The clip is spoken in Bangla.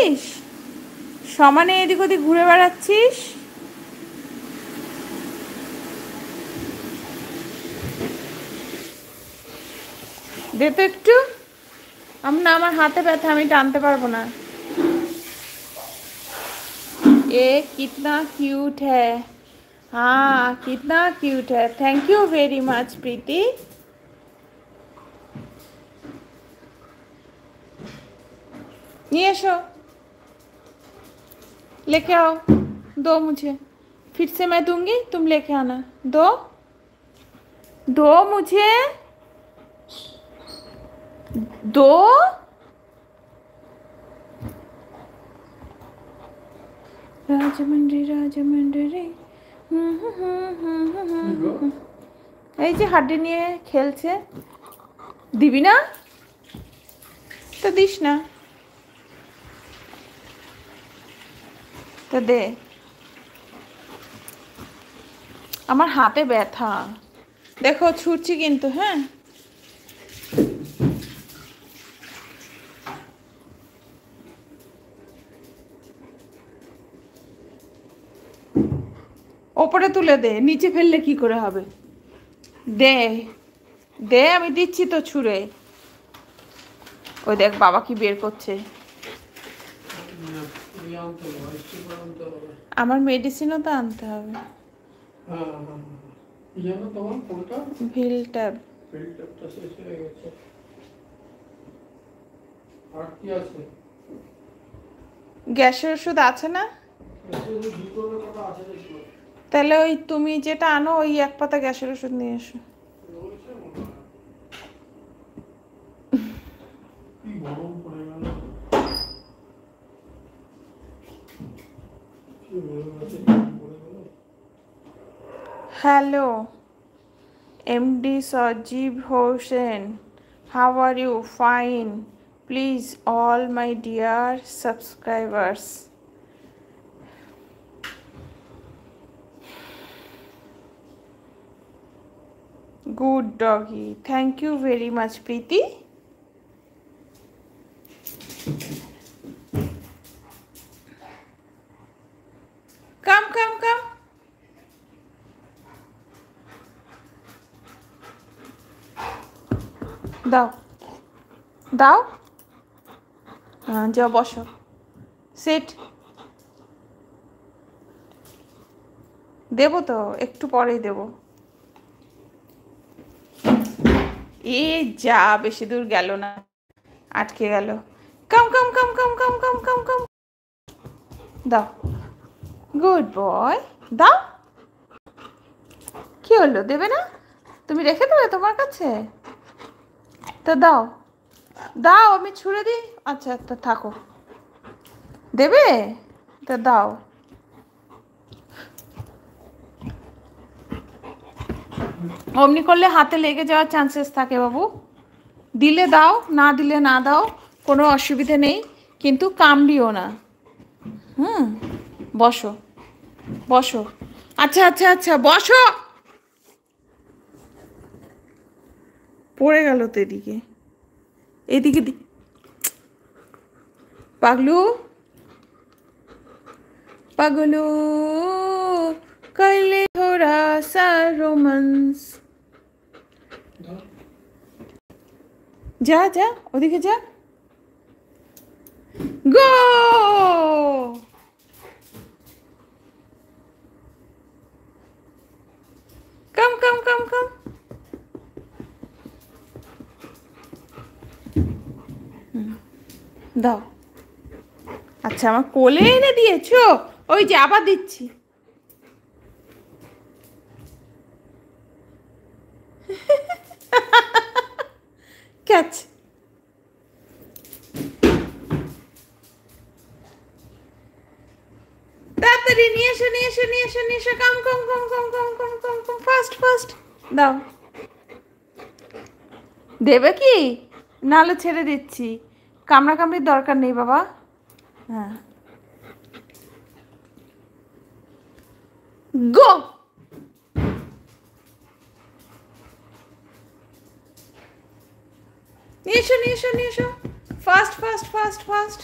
দেখছিস? সমানে এদিক ওদিক ঘুরে বেড়াচ্ছিস। দে তো একটু। আমার হাতে ব্যথা, আমি টানতে পারবো না। ए कितना क्यूट है। हाँ कितना क्यूट है। थैंक यू वेरी मच प्रीति। ये शो लेके आओ, दो मुझे, फिर से मैं दूंगी, तुम लेके आना। दो दो मुझे, दो। রাজমন্ডি রাজমন্ডি। এই যে হাড্ডি নিয়ে খেলছে। দিবি না তো দিস না, তো দে। আমার হাতে ব্যথা, দেখো ছুটছি কিন্তু। হ্যাঁ ওপরে তুলে দে, নিচে ফেললে কি করে হবে। দে দে, আমি দিচ্ছি তো ছুঁড়ে। ওই দেখ বাবা কি বের করছে। আমার মেডিসিনও তো আনতে হবে। ভিল ট্যাব। গ্যাসের ওষুধ আছে না? তাহলে ওই তুমি যেটা আনো ওই এক পাতা গ্যাসের ওষুধ নিয়ে এসো। Hello MD Sajib Hossain, how are you? Fine. Please all my dear subscribers, good doggy. Thank you very much Preeti. Come come come. দাও দাও। হ্যাঁ যাও বসো, সিট। দেবো তো, একটু পরেই দেবো। এ যা, বেশি দূর গেল না, আটকে গেল। কাম কাম কাম কাম কাম কাম কাম কাম। দাও, গুড বয়। দাও। কি হলো, দেবে না? তুমি রেখে দেবে তোমার কাছে? তো দাও দাও, আমি ছুঁড়ে দিই। আচ্ছা তো থাকো, দেবে তো দাও। অমনি করলে হাতে লেগে যাওয়ার চান্সেস থাকে বাবু। দিলে দাও, না দিলে না দাও, কোনো অসুবিধে নেই, কিন্তু কামড়িও না। বসো বসো। আচ্ছা আচ্ছা আচ্ছা বসো। পড়ে গেল তো এদিকে, এদিকে পাগলু পাগলু করলে থোড়া সা রোমান্স। যা যা ওদিকে যা। গো। কাম কাম কাম কাম। দাও। আচ্ছা আমার কোলে এনে দিয়েছো, ওই যে আবার দিচ্ছি। ক্যাচ। তাড়াতাড়ি নিয়ে এসো নিয়ে এসো নিয়ে এসো নিয়ে এসো। কাম কাম কাম কাম কাম কাম কাম কাম, ফাস্ট ফাস্ট। দাও। দেবে কি? নাহলে ছেড়ে দিচ্ছি, কামড়া কামড়ির দরকার নেই বাবা। হ্যাঁ গো। নিয়ে এসো নিয়ে এসো নিয়ে এসো, ফাস্ট ফাস্ট ফাস্ট ফাস্ট।